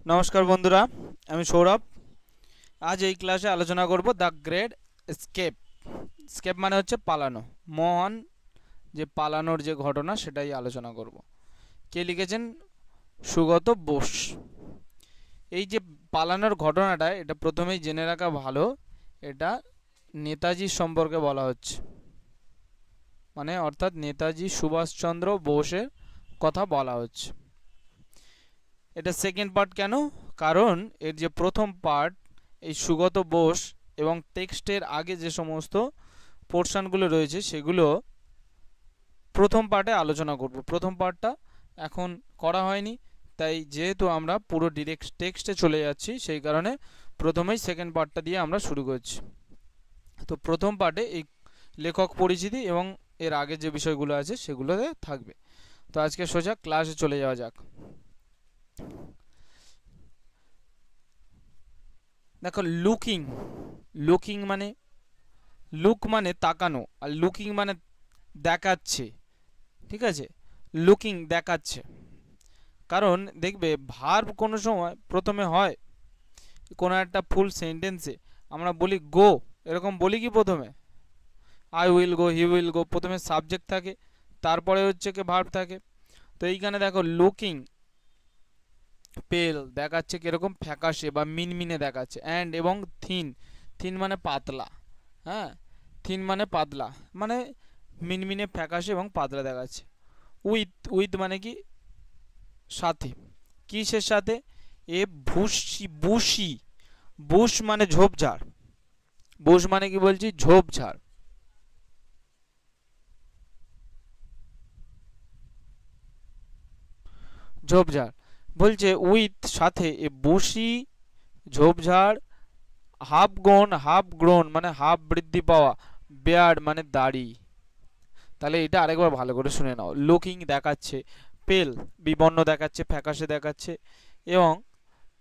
নমস্কার বন্ধুরা, আমি সৌরভ। আজ এই ক্লাসে আলোচনা করব দ্য গ্রেট স্কেপ। স্কেপ মানে হচ্ছে পালানো, মহান যে পালানোর যে ঘটনা সেটাই আলোচনা করব। কে লিখেছেন? সুগত বোস। এই যে পালানোর ঘটনাটা, এটা প্রথমেই জেনে রাখা ভালো, এটা নেতাজির সম্পর্কে বলা হচ্ছে, মানে অর্থাৎ নেতাজি সুভাষচন্দ্র বোসের কথা বলা হচ্ছে। এটা সেকেন্ড পার্ট কেন? কারণ এর যে প্রথম পার্ট, এই সুগত বোস এবং টেক্সটের আগে যে সমস্ত পোর্শনগুলো রয়েছে সেগুলো প্রথম পার্টে আলোচনা করব। প্রথম পার্টটা এখন করা হয়নি, তাই যেহেতু আমরা পুরো ডিরেক্ট টেক্সটে চলে যাচ্ছি, সেই কারণে প্রথমেই সেকেন্ড পার্টটা দিয়ে আমরা শুরু করছি। তো প্রথম পার্টে এই লেখক পরিচিতি এবং এর আগে যে বিষয়গুলো আছে সেগুলোতে থাকবে। তো আজকে সোজা ক্লাসে চলে যাওয়া যাক। দেখো, লুকিং, লুকিং মানে লুক মানে তাকানো, আর লুকিং মানে দেখাচ্ছে। ঠিক আছে, লুকিং দেখাচ্ছে। কারণ দেখবে ভার্ব কোনো সময় প্রথমে হয়, কোনো একটা ফুল সেন্টেন্সে আমরা বলি গো, এরকম বলি কি প্রথমে? I will go, he will go, প্রথমে সাবজেক্ট থাকে, তারপরে হচ্ছে কি ভার্ব থাকে। তো এইখানে দেখো লুকিং পেল দেখাচ্ছে কিরকম ফ্যাকাশে বা মিনমিনে দেখাচ্ছে। অ্যান্ড এবং থিন, থিন মানে পাতলা, হ্যাঁ, থিন মানে পাতলা, মানে মিনমিনে ফ্যাকাশে এবং পাতলা দেখাচ্ছে। উইথ, উইথ মানে কি সাথে, কিসের সাথে? এ ভুসি, বুসি, বুশ মানে ঝোপঝাড়, বুশ মানে কি বলছি? ঝোপঝাড়। ঝোপঝাড় বলছে উইথ সাথে, এ বুসি ঝোপঝাড়, হাফ গ্রোন, হাফ গ্রোন মানে হাফ বৃদ্ধি পাওয়া, বেয়ার্ড মানে দাড়ি। তাহলে এটা আরেকবার ভালো করে শুনে নাও। লুকিং দেখাচ্ছে, পেল বিবর্ণ দেখাচ্ছে, ফ্যাকাশে দেখাচ্ছে, এবং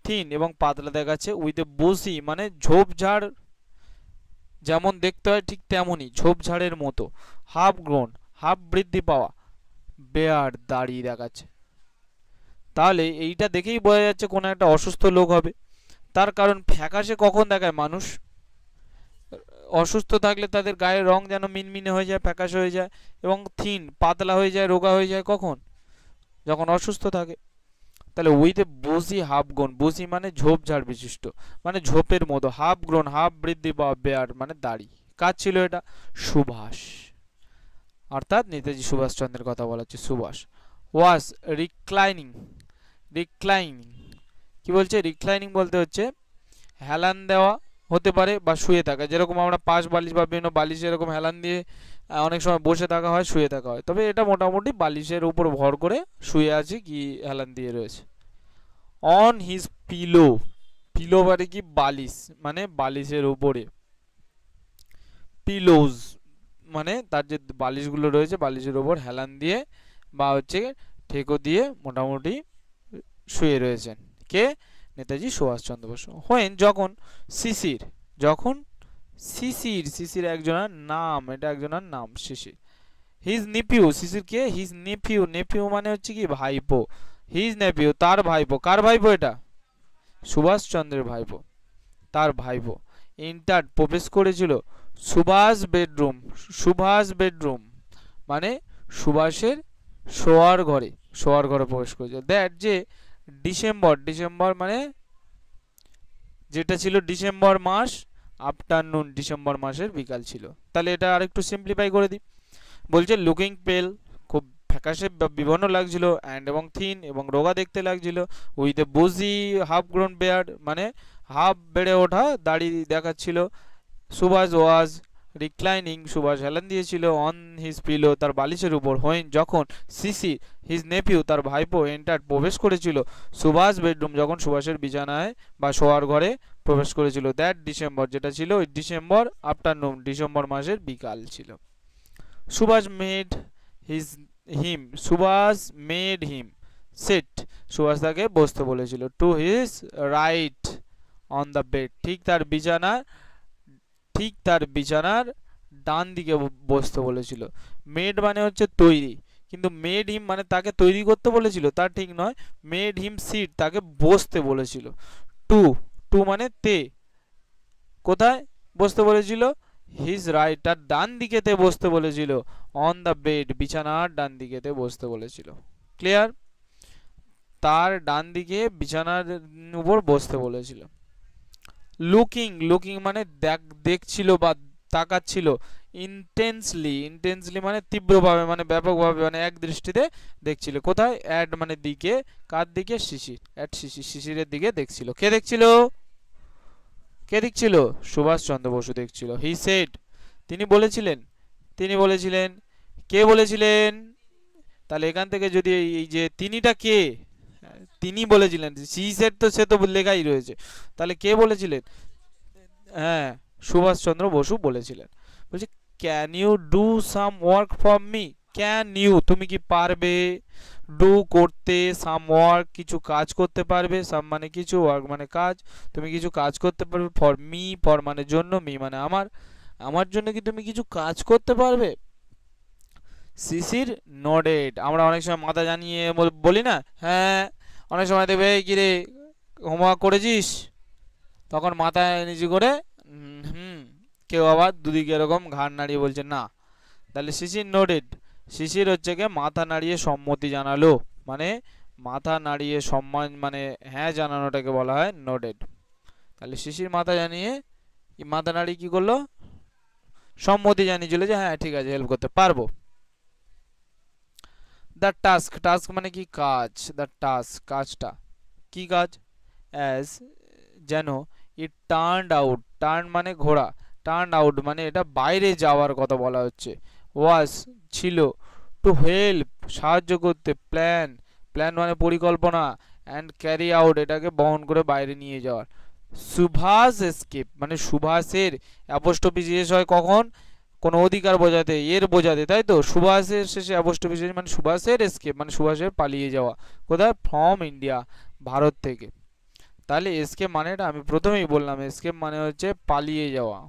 থিন এবং পাতলা দেখাচ্ছে, উইথ এ বুসি মানে ঝোপঝাড় যেমন দেখতে হয় ঠিক তেমনই, ঝোপঝাড়ের মতো, হাফ গ্রোন হাফ বৃদ্ধি পাওয়া, বেয়ার্ড দাড়ি দেখাচ্ছে। তাহলে এইটা দেখেই বোঝা যাচ্ছে কোনো একটা অসুস্থ লোক হবে। তার কারণ ফ্যাকাশে কখন দেখায় মানুষ? অসুস্থ থাকলে তাদের গায়ের রং যেন মিনমিনে হয়ে যায়, ফ্যাকাশে হয়ে যায়, এবং থিন পাতলা হয়ে যায়, রোগা হয়ে যায়। কখন? যখন অসুস্থ থাকে। তাহলে উইথ এ বুসি হাফ গ্রোন, বুসি মানে ঝোপঝাড় বিশিষ্ট, মানে ঝোপের মতো, হাফ গ্রোন হাফ বৃদ্ধি বা বেয়ার মানে দাড়ি। কাজ ছিল এটা? সুভাষ, অর্থাৎ নেতাজি সুভাষচন্দ্রের কথা বলা হচ্ছে। সুভাষ ওয়াজ রিক্লাইনিং, রিক্লাইনিং কি বলছে? রিক্লাইনিং বলতে হচ্ছে হেলান দেওয়া হতে পারে বা শুয়ে থাকা, যেরকম আমরা পাশ বালিশ বা বিভিন্ন বালিশে এরকম হেলান দিয়ে অনেক সময় বসে থাকা হয়, শুয়ে থাকা হয়, তবে এটা মোটামুটি বালিশের উপর ভর করে শুয়ে আছে কি হেলান দিয়ে রয়েছে। অন হিজ পিলো, পিলো মানে কি? বালিশ, মানে বালিশের উপরে। পিলোজ মানে তার যে বালিশগুলো রয়েছে বালিশের উপর হেলান দিয়ে বা হচ্ছে ঠেকো দিয়ে মোটামুটি শুয়ে রয়েছেন। কে? নেতাজি সুভাষচন্দ্র বসু। হোয়েন যখন, শিশির যখন, শিশির, শিশির একজনের নাম, এটা একজনের নাম শিশির। হিজ নেপিউ, শিশির কে? হিজ নেপিউ, নেপিউ মানে হচ্ছে কি ভাইপো, হিজ নেপিউ তার ভাইপো। কার ভাইপো এটা? সুভাষচন্দ্রের ভাইপো, তার ভাইপো। এন্টার প্রবেশ করেছিল, সুভাষ বেডরুম, সুভাষ বেডরুম মানে সুভাষের শোয়ার ঘরে, শোয়ার ঘরে প্রবেশ করেছে। দ্যাট যে ডিসেম্বর, ডিসেম্বর মানে যেটা ছিল ডিসেম্বর মাস, আফটারনুন ডিসেম্বর মাসের বিকাল ছিল। তাহলে এটা আরেকটু সিম্পলিফাই করে দিই। বলছে লুকিং পেল খুব ফ্যাকাশে বিবর্ণ লাগছিল, অ্যান্ড এবং থিন এবং রোগা দেখতে লাগছিল, উইথ এ বুজি হাফ গ্রোন বেয়ার্ড মানে হাফ বেড়ে ওঠা দাড়ি দেখাচ্ছিল। সুভাষ ওয়াজ রিক্লাইনিং, সুভাষ হেলান দিয়েছিল, অন হিজ পিলো তার বালিশের উপর। হোয়েন যখন, সিসি হিজ নেপিউ তার ভাইপো, এন্টার প্রবেশ করেছিল, সুভাষ বেডরুম যখন সুভাষের বিছানায় বা শোয়ার ঘরে প্রবেশ করেছিল। দ্যাট ডিসেম্বর যেটা ছিল ওই ডিসেম্বর আফটারনুন ডিসেম্বর মাসের বিকাল ছিল। Subhash made his him, Subhash made him sit, Subhash তাকে বসতে বলেছিল, to his right on the bed, ঠিক তার বিছানার, ঠিক তার বিছানার ডান দিকে বসতে বলেছিল। মেড মানে হচ্ছে তৈরি, কিন্তু মেড হিম মানে তাকে তৈরি করতে বলেছিল তা ঠিক নয়, মেড হিম সিট তাকে বসতে বলেছিল। টু, টু মানে তে, কোথায় বসতে বলেছিল, হিজ রাইট তার ডান দিকেতে বসতে বলেছিল, অন দ্য বেড বিছানার ডান দিকেতে বসতে বলেছিল। ক্লিয়ার, তার ডান দিকে বিছানার উপর বসতে বলেছিল। লুকিং, লুকিং মানে দেখছিল বা তাকাচ্ছিল, ইন্টেন্সলি, ইন্টেন্সলি মানে তীব্রভাবে মানে ব্যাপকভাবে মানে এক দৃষ্টিতে দেখছিল, কোথায়, অ্যাট মানে দিকে, কার দিকে, শিশির, অ্যাট শিশির, শিশিরের দিকে দেখছিল। কে দেখছিল, কে দেখছিল, সুভাষচন্দ্র বসু দেখছিল। হি সেড তিনি বলেছিলেন, তিনি বলেছিলেন, কে বলেছিলেন, তাহলে এখান থেকে যদি এই যে তিনিটা কে, তিনি বলেছিলেন, সি সেড তো সে তো লেখাই রয়েছে, তাহলে কে বলেছিলেন, হ্যাঁ সুভাষচন্দ্র বসু বলেছিলেন। বলছি can you do some work for me, can you তুমি কি পারবে, ডু করতে, সাম ওয়ার্ক কিছু কাজ করতে পারবে, সাম মানে কিছু, ওয়ার্ক মানে কাজ, তুমি কিছু কাজ করতে পারবে, ফর মি, ফর মানে জন্য, মি মানে আমার, আমার জন্য কি তুমি কিছু কাজ করতে পারবে। শিশির নোডেড, আমরা অনেক সময় মাথা জানিয়ে বলি না, হ্যাঁ, অনেক সময় দেখবে কি রে হোমওয়ার্ক করেছিস, তখন মাথায় নিচু করে হুম, কেউ আবার দুদিকে এরকম ঘাড় নাড়িয়ে বলছে না, তাহলে শিশির নোডেড, শিশির হচ্ছে গিয়ে মাথা নাড়িয়ে সম্মতি জানালো, মানে মাথা নাড়িয়ে সম্মান মানে হ্যাঁ জানানোটাকে বলা হয় নোডেড। তাহলে শিশির মাথা জানিয়ে, মাথা নাড়িয়ে কি করলো, সম্মতি জানিয়েছিল যে হ্যাঁ ঠিক আছে হেল্প করতে পারবো। দ্য টাস্ক, টাস্ক মানে কি কাজ, দ্য টাস্ক কাজটা, কি কাজ, অ্যাজ যেন, ইট টার্নড আউট, টার্ন মানে ঘোড়া, টার্ন আউট মানে এটা বাইরে যাওয়ার কথা বলা হচ্ছে, ওয়াজ ছিল, টু হেল্প সাহায্য করতে, প্ল্যান, প্ল্যান মানে পরিকল্পনা, অ্যান্ড ক্যারি আউট এটাকে বহন করে বাইরে নিয়ে যাওয়ার। সুভাষ এসকেপ মানে সুভাষের, অ্যাপোস্ট্রফি শেষ হয় কখন, কোনো অধিকার বোঝাতে, এর বোঝাতে, তাই তো, সুভাষের শেষে অ্যাপোস্ট্রফি শেষ মানে সুভাষের এসকেপ মানে সুভাষের পালিয়ে যাওয়া, কোথায়, ফ্রম ইন্ডিয়া, ভারত থেকে। তাহলে এসকেপ মানেটা আমি প্রথমেই বললাম, এসকেপ মানে হচ্ছে পালিয়ে যাওয়া।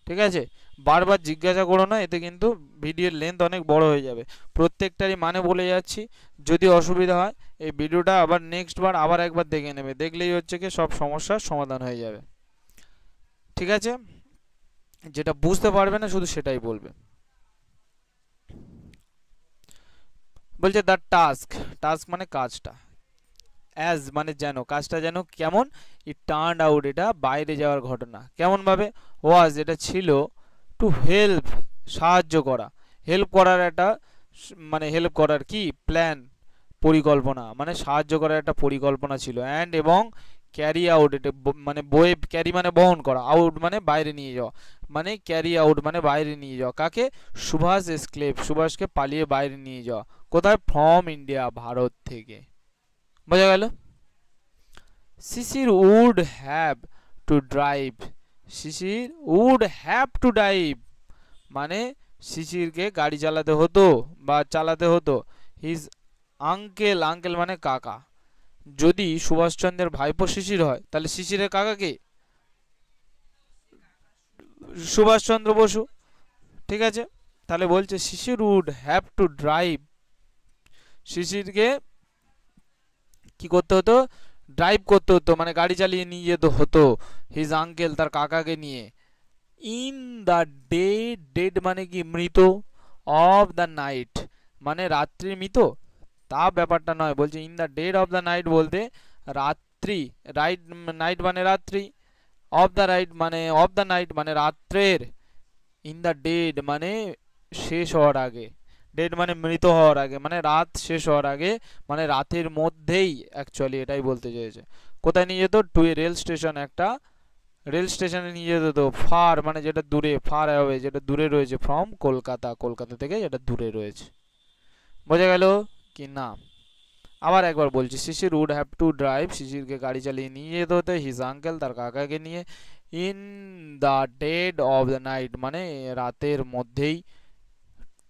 ঠিক আছে, বারবার জিজ্ঞাসা করো না, এতে কিন্তু ভিডিওর লেন্থ অনেক বড় হয়ে যাবে, প্রত্যেকটারই মানে বলে যাচ্ছি, যদি অসুবিধা হয় এই ভিডিওটা আবার নেক্সট বার আবার একবার দেখে নেবে, দেখলেই হচ্ছে কি সব সমস্যার সমাধান হয়ে যাবে। ঠিক আছে, যেটা বুঝতে পারবে না শুধু সেটাই বলবে। বলছে দ্য টাস্ক, টাস্ক মানে কাজটা, অ্যাজ মানে যেন, কাজটা যেন কেমন, ইট টার্নড আউট এটা বাইরে যাওয়ার ঘটনা, কেমন ভাবে, ওয়াজ এটা ছিল, টু হেল্প সাহায্য করা, হেল্প করার একটা মানে হেল্প করার কি প্ল্যান পরিকল্পনা, মানে সাহায্য করার একটা পরিকল্পনা ছিল, অ্যান্ড এবং ক্যারি আউট এটা মানে বয়ে, ক্যারি মানে বহন করা, আউট মানে বাইরে নিয়ে যাওয়া, মানে ক্যারি আউট মানে বাইরে নিয়ে যাওয়া, কাকে, সুভাষ এসক্লেভ সুভাষকে পালিয়ে বাইরে নিয়ে যাওয়া, কোথায়, ফ্রম ইন্ডিয়া ভারত থেকে। বোঝা গেল। Shishir would have to drive, Shishir would have to drive মানে শিশিরকে গাড়ি চালাতে হতো বা চালাতে হতো, হিজ আঙ্কেল, আঙ্কেল মানে কাকা, যদি সুভাষচন্দ্রের ভাইপো শিশির হয় তাহলে শিশিরের কাকা কে, সুভাষচন্দ্র বসু। ঠিক আছে, তাহলে বলছে শিশির উড হ্যাভ টু ড্রাইভ, শিশিরকে কি করতে হতো, ড্রাইভ করতে হতো মানে গাড়ি চালিয়ে নিয়ে যেতে হতো, হিজ আঙ্কেল তার কাকাকে নিয়ে, ইন দ্য ডে, ডেড মানে কি মৃত, অফ দ্য নাইট মানে রাত্রির মৃত, তা ব্যাপারটা নয়, বলছে in the dead of the night বলতে রাত্রি, রাইট নাইট মানে রাত্রি, অফ দ্য রাইট মানে অফ দ্য নাইট মানে রাত্রের, ইন দ্য ডেড মানে শেষ হওয়ার আগে, ডেড মানে মৃত হওয়ার আগে মানে রাত শেষ হওয়ার আগে, মানে রাতের মধ্যেই অ্যাকচুয়ালি এটাই বলতে চেয়েছে। কোথায় নিয়ে যেত, টু এ রেল স্টেশন, একটা রেল স্টেশনে নিয়ে যেত, তো ফার মানে যেটা দূরে, ফার অ্যাওয়ে যেটা দূরে রয়েছে, ফ্রম কলকাতা, কলকাতা থেকে যেটা দূরে রয়েছে। বোঝা গেল কি না, আবার একবার বলছি, শিশির উড হ্যাভ টু ড্রাইভ শিশিরকে গাড়ি চালিয়ে নিয়ে যেতে হতো, হিজ আঙ্কেল তার কাকাকে নিয়ে, in the dead of the night মানে রাতের মধ্যেই,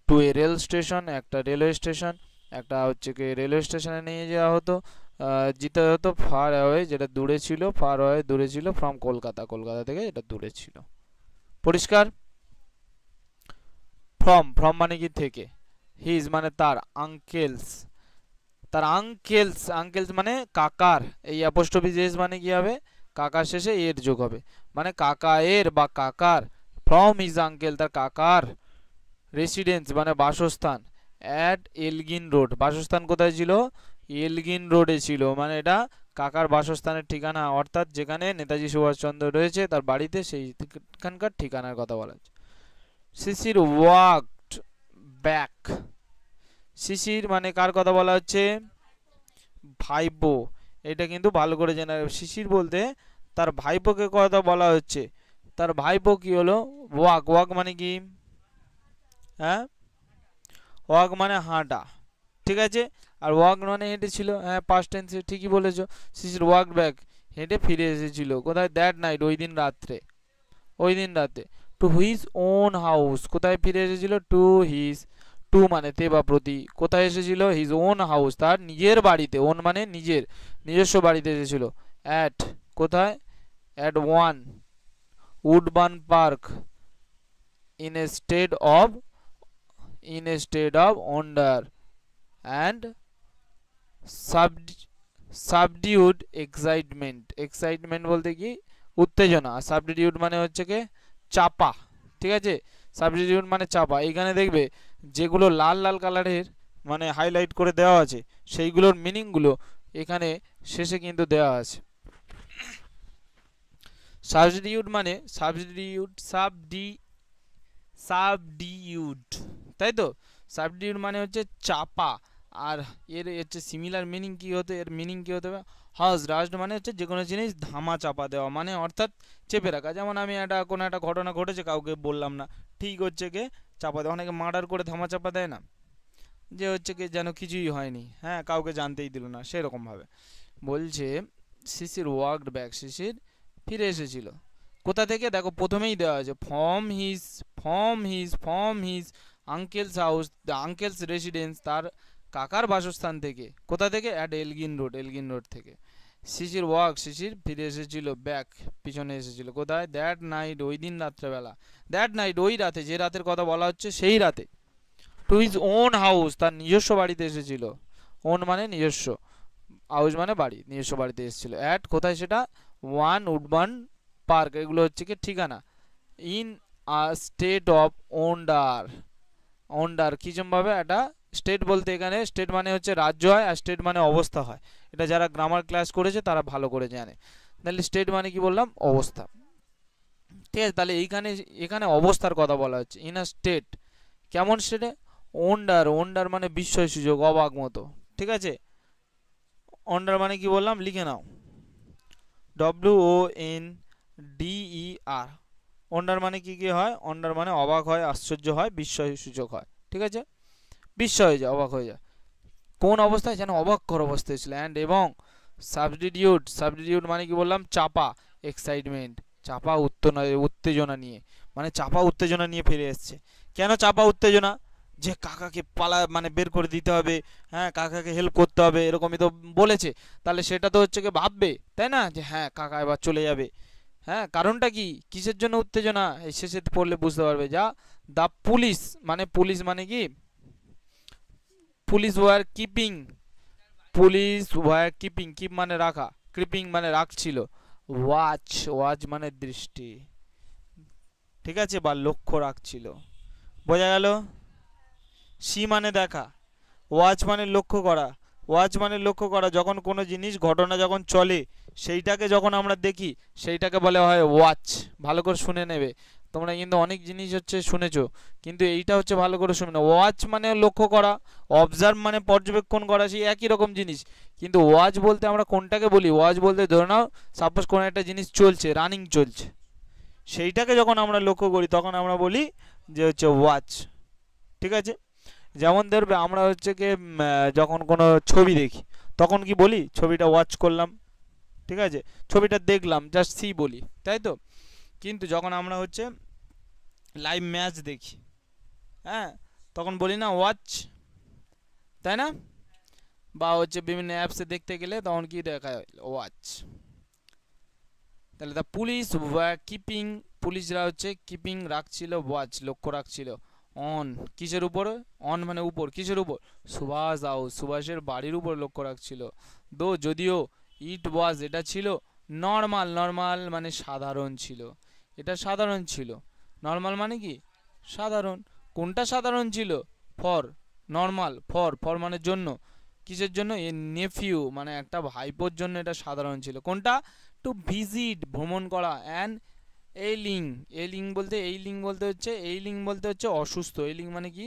টু এ রেল স্টেশন একটা রেলওয়ে স্টেশন, একটা হচ্ছে কি রেলওয়ে স্টেশনে নিয়ে যাওয়া হতো, জিতে হতো ফার অ্যাওয়ে, যেটা দূরে ছিল, ফার অ্যাওয়ে দূরে ছিল, ফ্রম কলকাতা, কলকাতা থেকে এটা দূরে ছিল। পরিষ্কার? ফ্রম, ফ্রম মানে কি থেকে, হিজ মানে তার, আঙ্কেলস, তার আঙ্কেলস, আঙ্কেলস মানে কাকার, এই অ্যাপোস্ট্রফি জেস মানে কি হবে, কাকার শেষে এর যোগ হবে, মানে কাকা এর বা কাকার, ফ্রম হিজ আঙ্কেল তার কাকার, রেসিডেন্স মানে বাসস্থান, অ্যাট এলগিন রোড, বাসস্থান কোথায় ছিল, এলগিন রোডে ছিল, মানে এটা কাকার বাসস্থানের ঠিকানা, অর্থাৎ যেখানে নেতাজি সুভাষচন্দ্র রয়েছে তার বাড়িতে, সেইখানকার ঠিকানার কথা বলা হচ্ছে। শিশির ওয়াকড ব্যাক, শিশির মানে কার কথা বলা হচ্ছে, ভাইপো, এটা কিন্তু ভালো করে জেনে, শিশির বলতে তার ভাইপোকে কথা বলা হচ্ছে, তার ভাইপো কি হলো, ওয়াক, ওয়াক মানে কি, হ্যাঁ ওয়াক মানে হাঁটা, ঠিক আছে, আর ওয়াক মানে হেঁটেছিল, হ্যাঁ পাস্ট টেন্সে ঠিকই বলেছো, শিশির ওয়াক ব্যাক, হেঁটে ফিরে এসেছিল, কোথায়, দ্যাট নাইট ওই দিন রাত্রে, ওই দিন রাতে, টু হুইজ ওন হাউস, কোথায় ফিরে এসেছিল, টু হিজ, টু মানে তে বা প্রতি, কোথায় এসেছিল, হিজ ওন হাউস তার নিজের বাড়িতে, ওন মানে নিজের, নিজস্ব বাড়িতে এসেছিল, অ্যাট কোথায়, at one Woodburn park, in a state of, in a state of wonder and subdued excitement, excitement বলতে কি উত্তেজনা, আর সাবডিউড মানে হচ্ছে কি চাপা, ঠিক আছে, সাবডিউড মানে চাপা, এইখানে দেখবে যেগুলো লাল লাল কালারের মানে হাইলাইট করে দেওয়া আছে সেইগুলোর মিনিংগুলো এখানে শেষে কিন্তু দেওয়া আছে। সাবডিউড মানে সাবডিউড, তাই তো, সাবডিউড মানে হচ্ছে চাপা, আর এর হচ্ছে সিমিলার মিনিং কি হতে, এর মিনিং কি হতে হবে, হাজ রাজড মানে হচ্ছে যে কোনো জিনিস ধামা চাপা দেওয়া, মানে অর্থাৎ চেপে রাখা, যেমন আমি একটা কোনো একটা ঘটনা ঘটেছে কাউকে বললাম না, ঠিক হচ্ছে কি চাপা দেওয়া, অনেকে মার্ডার করে ধামা চাপা দেয় না, যে হচ্ছে কি যেন কিছুই হয়নি, হ্যাঁ কাউকে জানতেই দিল না, সেরকম ভাবে বলছে শিশির ওয়াকড ব্যাক, শিশির ফিরে এসেছিল, কোথা থেকে, দেখো প্রথমেই দেওয়া আছে, from his uncle's house, the uncle's residence তার কাকার বাসস্থান থেকে, কোথা থেকে, at Elgin road, Elgin road থেকে, শিশির ওয়াক, শিশির ফিরে এসেছিল, ব্যাক পিছনে এসেছিল, কোথায়, দ্যাট নাইট ওই দিন রাত্রেবেলা, দ্যাট নাইট ওই রাতে, যে রাতের কথা বলা হচ্ছে সেই রাতে, টু হিজ ওন হাউস তার নিজস্ব বাড়িতে এসেছিল, ওন মানে নিজস্ব, হাউস মানে বাড়ি, নিজস্ব বাড়িতে এসেছিল, অ্যাট কোথায় সেটা, ওয়ান উডবার্ন পার্ক, এগুলো হচ্ছে কি ঠিকানা, in a state of wonder, wonder কিরকমভাবে একটা স্টেট বলতে, এখানে স্টেট মানে হচ্ছে রাজ্য হয়, আর স্টেট মানে অবস্থা হয়, এটা যারা গ্রামার ক্লাস করেছে তারা ভালো করে জানে, তাহলে স্টেট মানে কি বললাম, অবস্থা, ঠিক আছে, তাহলে এইখানে এখানে অবস্থার কথা বলা হচ্ছে, ইন আ স্টেট, কেমন স্টেটে, ওন্ডার, ওন্ডার মানে বিস্ময় সুযোগ, অবাক মতো, ঠিক আছে, ওন্ডার মানে কি বললাম, লিখে নাও, WONDER, ওন্ডার মানে কি কি হয়, ওন্ডার মানে অবাক হয়, আশ্চর্য হয়, বিস্ময় সূচক হয়, ঠিক আছে, বিস্ময় হয়ে যায়, অবাক হয়ে যায়, কোন অবস্থায়, যেন অবাককর অবস্থায় ছিল, অ্যান্ড এবং সাবস্টিটিউট, সাবস্টিটিউট মানে কি বললাম, চাপা, এক্সাইটমেন্ট চাপা উত্তেজনা নিয়ে, মানে চাপা উত্তেজনা নিয়ে ফিরে এসছে, কেন চাপা উত্তেজনা, যে কাকাকে পালা মানে বের করে দিতে হবে, হ্যাঁ কাকাকে হেল্প করতে হবে, এরকমই তো বলেছে, তাহলে সেটা তো হচ্ছে কি ভাববে, তাই না, যে হ্যাঁ কাকা এবার চলে যাবে, হ্যাঁ কারণটা কি, কিসের জন্য উত্তেজনা, এই শেষে পড়লে বুঝতে পারবে, যা দা পুলিশ, মানে পুলিশ মানে কি, police were keeping, police were keeping, keep মানে রাখা, কিপিং মানে রাখছিল, ওয়াচ, ওয়াচ মানে দৃষ্টি, ঠিক আছে, বা লক্ষ্য রাখছিল, বোঝা গেল, সি মানে দেখা, ওয়াচ মানে লক্ষ্য করা, ওয়াচ মানে লক্ষ্য করা, যখন কোনো জিনিস ঘটনা যখন চলে সেইটাকে যখন আমরা দেখি সেইটাকে বলে হয় ওয়াচ, ভালো করে শুনে নেবে, তোমরা কিন্তু অনেক জিনিস হচ্ছে শুনেছো, কিন্তু এইটা হচ্ছে ভালো করে শুনে না, ওয়াচ মানে লক্ষ্য করা, অবজার্ভ মানে পর্যবেক্ষণ করা, সেই একই রকম জিনিস, কিন্তু ওয়াচ বলতে আমরা কোনটাকে বলি, ওয়াচ বলতে ধরে নাও সাপোজ কোনো একটা জিনিস চলছে, রানিং চলছে, সেইটাকে যখন আমরা লক্ষ্য করি তখন আমরা বলি যে হচ্ছে ওয়াচ, ঠিক আছে, যেমন ধরবে আমরা হচ্ছে কি যখন কোনো ছবি দেখি তখন কি বলি, ছবিটা ওয়াচ করলাম, ঠিক আছে, ছবিটা দেখলাম, জাস্ট সি বলি, তাই তো, কিন্তু যখন আমরা হচ্ছে লাইভ ম্যাচ দেখি, হ্যাঁ তখন বলি না ওয়াচ, তাই না, বা হচ্ছে বিভিন্ন অ্যাপসে দেখতে গেলে তখন কি দেখায় ওয়াচ। তাহলে দ্য পুলিশ ওয়্যার কিপিং, পুলিশরা হচ্ছে কিপিং রাখছিল, ওয়াচ লক্ষ্য রাখছিল, অন কিসের উপর, অন মানে উপর, কিসের উপর, সুভাষ হাউস, সুভাষের বাড়ির উপর লক্ষ্য রাখছিল। দো যদিও, ইট ওয়াজ এটা ছিল, নর্মাল, নর্মাল মানে সাধারণ ছিল, এটা সাধারণ ছিল। নর্মাল মানে কি সাধারণ, কোনটা সাধারণ ছিল, ফর, নর্মাল ফর, ফর মানে জন্য, কিসের জন্য, এ নেফিউ মানে একটা ভাইপোর জন্য এটা সাধারণ ছিল। কোনটা, টু ভিজিট ভ্রমণ করা, অ্যান এইলিং, এইলিং বলতে, এইলিং বলতে হচ্ছে, এইলিং বলতে হচ্ছে অসুস্থ, এইলিং মানে কি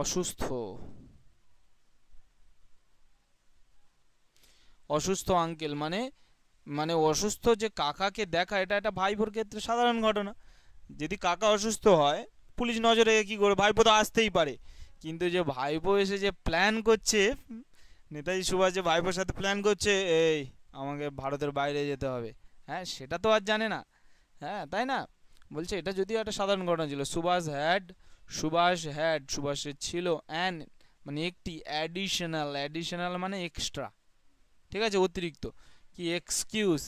অসুস্থ, অসুস্থ আঙ্কেল মানে, মানে অসুস্থ যে কাকাকে দেখা, এটা একটা ভাইপোর ক্ষেত্রে সাধারণ ঘটনা। যদি কাকা অসুস্থ হয় পুলিশ নজরে কি করবে, ভাইপো তো আসতেই পারে, কিন্তু যে ভাইপো এসে যে প্ল্যান করছে, নেতাজি সুভাষ যে ভাইপোর সাথে প্ল্যান করছে, এই আমাকে ভারতের বাইরে যেতে হবে, হ্যাঁ সেটা তো আর জানে না, হ্যাঁ তাই না, বলছে এটা যদিও একটা সাধারণ ঘটনা ছিল। সুভাষের ছিল অ্যান মানে একটি, অ্যাডিশনাল, অ্যাডিশনাল মানে এক্সট্রা, ঠিক আছে অতিরিক্ত, কি এক্সকিউজ,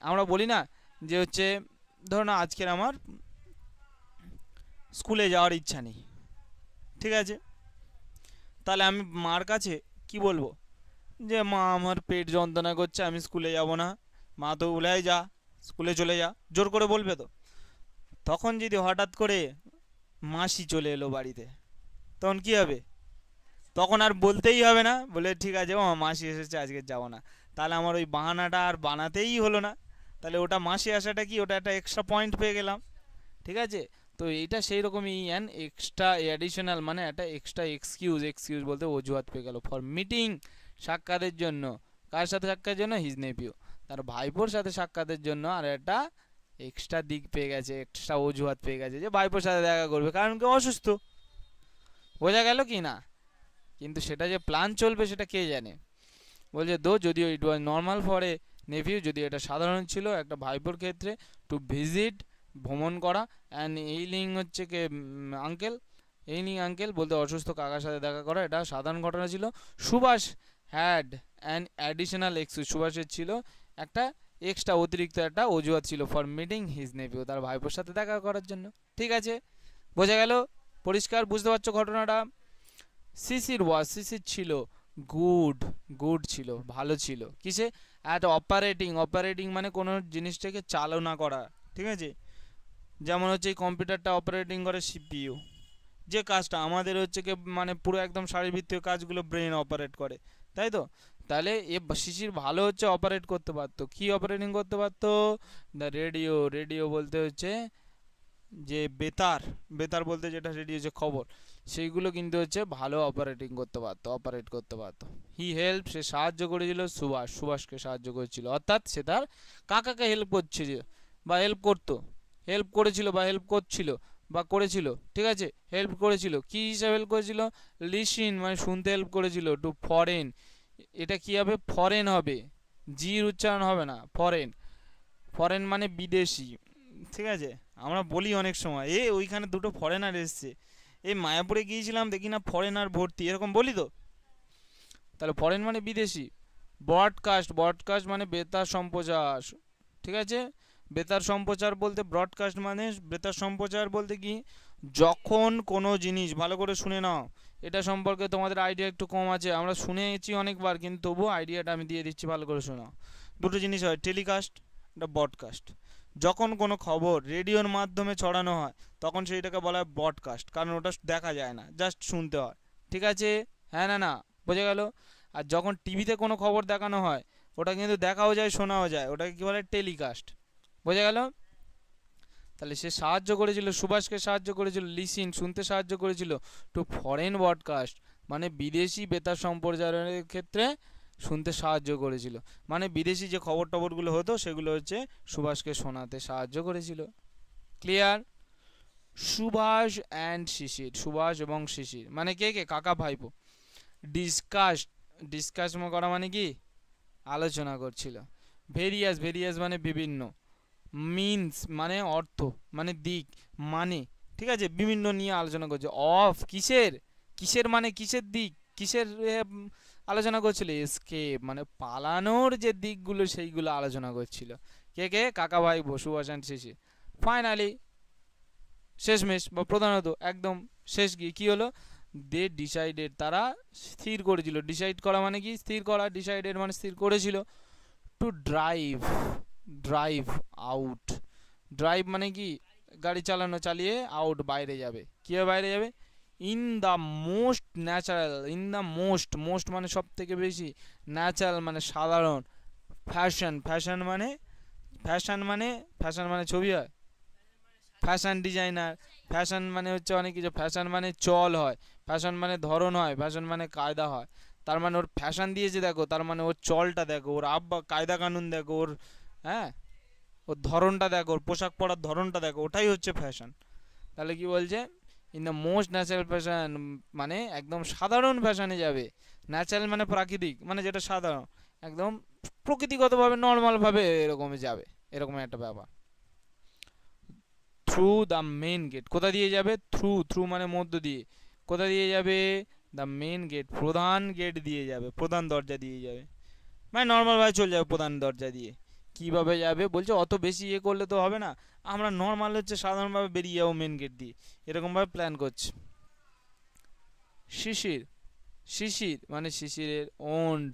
আমরা বলি না যে হচ্ছে, ধরো না আজকের আমার স্কুলে যাওয়ার ইচ্ছা নেই, ঠিক আছে, তাহলে আমি মার কাছে কি বলবো, যে মা আমার পেট যন্ত্রণা করছে আমি স্কুলে যাব না, মা তো বলে যা স্কুলে চলে যা, জোর করে বলবে তো। তখন যদি হঠাৎ করে মাসি চলে এলো বাড়িতে, তখন কি হবে, তখন আর বলতেই হবে না, বলে ঠিক আছে ও মাসি এসেছে আজকে যাব না, তাহলে আমার ওই বাহানাটা আর বানাতেই হলো না, তাহলে ওটা মাসি আসাটা কি, ওটা একটা এক্সট্রা পয়েন্ট পেয়ে গেলাম, ঠিক আছে। তো এইটা সেই রকমই অ্যান এক্সট্রা অ্যাডিশনাল মানে একটা এক্সট্রা এক্সকিউজ, এক্সকিউজ বলতে অজুহাত পেয়ে গেল, ফর মিটিং সাক্ষাতের জন্য, কার সাথে সাক্ষাতের জন্য, হিজ নেপিউ তার ভাইপোর সাথে সাক্ষাতের জন্য, আর একটা এক্সট্রা দিক পেয়ে গেছে, এক্সট্রা অজুহাত পেয়ে গেছে যে ভাইপোর সাথে দেখা করবে, কারণ কি অসুস্থ, বোঝা গেল কি না, কিন্তু সেটা যে প্ল্যান চলবে সেটা কে জানে। বলছে দো যদিও ইট ওয়াজ নর্মাল ফর এ নেভিউ, যদি এটা সাধারণ ছিল একটা ভাইপোর ক্ষেত্রে, টু ভিজিট ভ্রমণ করা, অ্যান্ড এইলিং হচ্ছে কে আঙ্কেল, এইলিং আঙ্কেল বলতে অসুস্থ কাকার সাথে দেখা করা, এটা সাধারণ ঘটনা ছিল। Subhash had an additional excuse, সুভাষের ছিল একটা এক্সট্রা অতিরিক্ত একটা অজুহাত ছিল, ফর মিটিং হিজ নেভিউ তার ভাইপোর সাথে দেখা করার জন্য, ঠিক আছে বোঝা গেল, পরিষ্কার বুঝতে পারছো ঘটনাটা। সিসির ছিল গুড, গুড ছিল ভালো ছিল, কিসে, অ্যাট অপারেটিং, অপারেটিং মানে কোনো জিনিসটাকে চালনা করা, ঠিক আছে, যেমন হচ্ছে এই কম্পিউটারটা অপারেটিং করে সিপিইউ, যে কাজটা আমাদের হচ্ছে কি মানে পুরো একদম শারীরবৃত্তীয় কাজগুলো ব্রেন অপারেট করে, তাই তো, তাহলে এ শিশির ভালো হচ্ছে অপারেট করতে পারতো, কি অপারেটিং করতে পারতো, দ্য রেডিও, রেডিও বলতে হচ্ছে যে বেতার, বেতার বলতে যেটা রেডিও যে খবর, সেইগুলো কিন্তু হচ্ছে ভালো অপারেটিং করতে পারতো, অপারেট করতে পারতো। হি হেল্প সে সাহায্য করেছিল, সুভাষকে সাহায্য করেছিল, অর্থাৎ সে তার কাকাকে হেল্প করছে বা হেল্প করতো, হেল্প করেছিল বা হেল্প করছিল বা করেছিল, ঠিক আছে হেল্প করেছিল, কি হিসাবে হেল্প করেছিল, লিসিন মানে শুনতে হেল্প করেছিল, টু ফরেন, এটা কি হবে ফরেন হবে, জির উচ্চারণ হবে না, ফরেন, ফরেন মানে বিদেশি, ঠিক আছে, আমরা বলি অনেক সময় এ ওইখানে দুটো ফরেনার এসছে, এই মায়াপুরে গিয়েছিলাম দেখি না ফরেনার ভর্তি, এরকম বলি তো, তাহলে ফরেন মানে বিদেশি। ব্রডকাস্ট, ব্রডকাস্ট মানে বেতার সম্প্রচার, ঠিক আছে, বেতার সম্প্রচার বলতে, ব্রডকাস্ট মানে বেতার সম্প্রচার বলতে কি, যখন কোনো জিনিস, ভালো করে শুনে নাও, এটা সম্পর্কে তোমাদের আইডিয়া একটু কম আছে, আমরা শুনেছি অনেকবার কিন্তু তবুও আইডিয়াটা আমি দিয়ে দিচ্ছি, ভালো করে শোনাও। দুটো জিনিস হয়, টেলিকাস্ট, এটা ব্রডকাস্ট, যখন কোনো খবর রেডিওর মাধ্যমে ছড়ানো হয় তখন সেইটাকে বলা হয় ব্রডকাস্ট, কারণ ওটা দেখা যায় না, জাস্ট শুনতে হয়, ঠিক আছে, হ্যাঁ না না বোঝা গেল। আর যখন টিভিতে কোনো খবর দেখানো হয় ওটা কিন্তু দেখাও যায় শোনাও যায়, ওটাকে কী বলে টেলিকাস্ট, বোঝা গেল। তাহলে সে সাহায্য করেছিল, সুভাষকে সাহায্য করেছিল, লিসিন শুনতে সাহায্য করেছিল, টু ফরেন ব্রডকাস্ট মানে বিদেশি বেতার সম্প্রচারের ক্ষেত্রে শুনতে সাহায্য করেছিল, মানে বিদেশি যে খবর টবরগুলো হতো সেগুলো হচ্ছে সুভাষকে শোনাতে সাহায্য করেছিল, ক্লিয়ার। সুভাষ অ্যান্ড শিশির, সুভাষ এবং শিশির মানে কে কে, কাকা ভাইপো। ডিসকাস, ডিসকাস করা মানে কি আলোচনা করছিল। ভেরিয়াস, ভেরিয়াস মানে বিভিন্ন, মিনস মানে অর্থ মানে দিক মানে, ঠিক আছে বিভিন্ন নিয়ে আলোচনা করছে। অফ কিসের, কিসের মানে কিসের দিক, কিসের আলোচনা করছিল, এসকেপ মানে পালানোর যে দিকগুলো সেইগুলো আলোচনা করছিল। কে কে? কাকাবাই, সুভাষ অ্যান্ড শিশির। ফাইনালি শেষমেশ বা প্রধানত একদম শেষ গিয়ে কী হলো, দে ডিসাইডেড, তারা স্থির করেছিল। ডিসাইড করা মানে কি? স্থির করা। ডিসাইডেড মানে স্থির করেছিল। To drive, drive out. Drive মানে কি? গাড়ি চালানো, চালিয়ে আউট বাইরে যাবে। কীভাবে বাইরে যাবে? In the most natural, in the most, most মানে সব থেকে বেশি, ন্যাচারাল মানে সাধারণ, ফ্যাশন, ফ্যাশন মানে, ফ্যাশন মানে, ফ্যাশন মানে ছবি হয়, ফ্যাশন ডিজাইনার, ফ্যাশন মানে হচ্ছে অনেক কিছু, ফ্যাশন মানে চল হয়, ফ্যাশন মানে ধরন হয়, ফ্যাশন মানে কায়দা হয়। তার মানে ওর ফ্যাশন দিয়েছে দেখো, তার মানে ওর চলটা দেখো, ওর আব্বা কায়দা কানুন দেখো, ওর হ্যাঁ ওর ধরনটা দেখো, ওর পোশাক পরার ধরনটা দেখো, ওটাই হচ্ছে ফ্যাশন। তাহলে কি বলছে? In the most natural fashion মানে একদম সাধারণ ফ্যাশনে যাবে। ন্যাচারাল মানে প্রাকৃতিক, মানে যেটা সাধারণ, একদম প্রকৃতিগতভাবে নর্মালভাবে এরকম যাবে, এরকম একটা ব্যাপার। থ্রু দ্য মেন গেট, কোথা দিয়ে যাবে? থ্রু, থ্রু মানে মধ্য দিয়ে, কোথা দিয়ে যাবে? দ্য মেন গেট, প্রধান গেট দিয়ে যাবে, প্রধান দরজা দিয়ে যাবে, মানে নর্মালভাবে চলে যাবে প্রধান দরজা দিয়ে। কীভাবে যাবে বলছে? অত বেশি ইয়ে করলে তো হবে না, আমরা নর্মাল হচ্ছে সাধারণভাবে বেরিয়ে যাবো মেন গেট দিয়ে, এরকমভাবে প্ল্যান করছে। শিশির, শিশির মানে শিশিরের ওন্ড,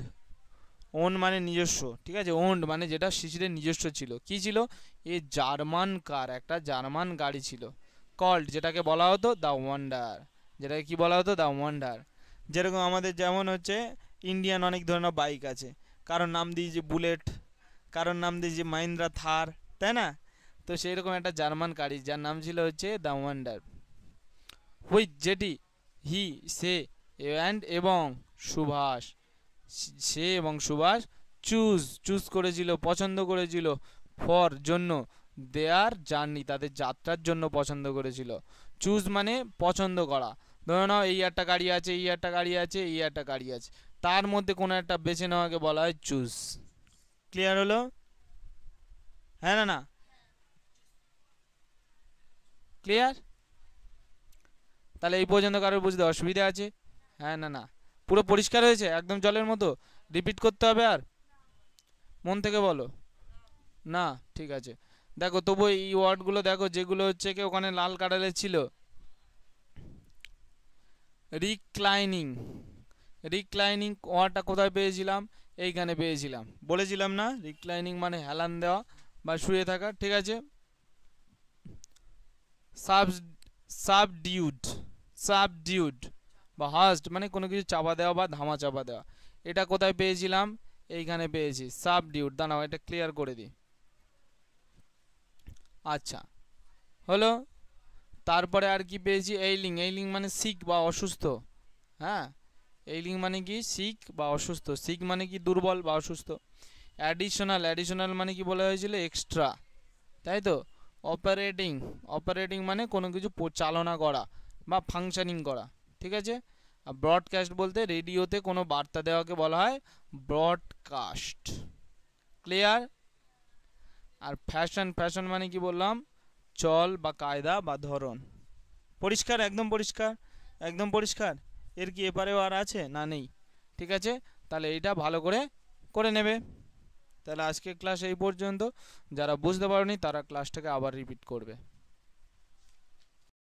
ওন মানে নিজস্ব, ঠিক আছে? ওন্ড মানে যেটা শিশিরের নিজস্ব ছিল। কি ছিল? এ জার্মান কার, একটা জার্মান গাড়ি ছিল। কল্ড, যেটাকে বলা হতো দ্য ওয়ান্ডার, যেটাকে কি বলা হতো? The wonder. যেরকম আমাদের যেমন হচ্ছে ইন্ডিয়ান অনেক ধরনের বাইক আছে, কারোর নাম দিয়েছে বুলেট, কারোর নাম দিয়েছে মাহিন্দ্রা থার, তাই না? তো সেই রকম একটা জার্মান গাড়ি যার নাম ছিল হচ্ছে দ্য ওয়ান্ডার। হুইচ যেটি, হি সে, অ্যান্ড এবং সুভাষ, সে এবং সুভাষ চুজ, চুজ করেছিল, পছন্দ করেছিল, ফর জন্য, দেয়ার জার্নি তাদের যাত্রার জন্য পছন্দ করেছিল। চুজ মানে পছন্দ করা। ধরে নাও এই একটা গাড়ি আছে, এই একটা গাড়ি আছে, এই একটা গাড়ি আছে, তার মধ্যে কোনো একটা বেছে নেওয়াকে বলা হয় চুজ। ক্লিয়ার হলো? হ্যাঁ না না? ক্লিয়ার? তাহলে এই পর্যন্ত কারোর বুঝতে অসুবিধা আছে? হ্যাঁ না না? পুরো পরিষ্কার হয়েছে একদম জলের মতো? রিপিট করতে হবে আর? মন থেকে বলো। না? ঠিক আছে। দেখো তবু এই ওয়ার্ডগুলো দেখো, যেগুলো হচ্ছে কি ওখানে লাল কালারের ছিল। রিক্লাইনিং, রিক্লাইনিং ওয়ার্ডটা কোথায় পেয়েছিলাম? এইখানে পেয়েছিলাম, বলেছিলাম না? রিক্লাইনিং মানে হেলান দেওয়া বা শুয়ে থাকা, ঠিক আছে? সাব, সাবডিউড, সাবডিউড বা হাস্ট মানে কোনো কিছু চাপা দেওয়া বা ধামা চাপা দেওয়া। এটা কোথায় পেয়েছিলাম? এইখানে পেয়েছি, সাবডিউড। দাঁড়াও এটা ক্লিয়ার করে দিই। আচ্ছা হলো। তারপরে আর কি পেয়েছি? এইলিং, এইলিং মানে সিক বা অসুস্থ। হ্যাঁ, এইলিং মানে কি? সিক বা অসুস্থ। সিক মানে কি? দুর্বল বা অসুস্থ। অ্যাডিশনাল, অ্যাডিশনাল মানে কি বলা হয়েছিল? এক্সট্রা, তাই তো? অপারেটিং, অপারেটিং মানে কোনো কিছু চালনা করা বা ফাংশনিং করা, ঠিক আছে? আর ব্রডকাস্ট বলতে রেডিওতে কোনো বার্তা দেওয়াকে বলা হয় ব্রডকাস্ট। ক্লিয়ার? আর ফ্যাশন, ফ্যাশন মানে কি বললাম? চল বা কায়দা বা ধরন। পরিষ্কার? একদম পরিষ্কার, একদম পরিষ্কার। এর কি এপারেও আর আছে না? নেই? ঠিক আছে, তাহলে এইটা ভালো করে করে নেবে। তাহলে আজকে ক্লাস এই পর্যন্ত। যারা বুঝতে পারোনি তারা ক্লাসটাকে আবার রিপিট করবে।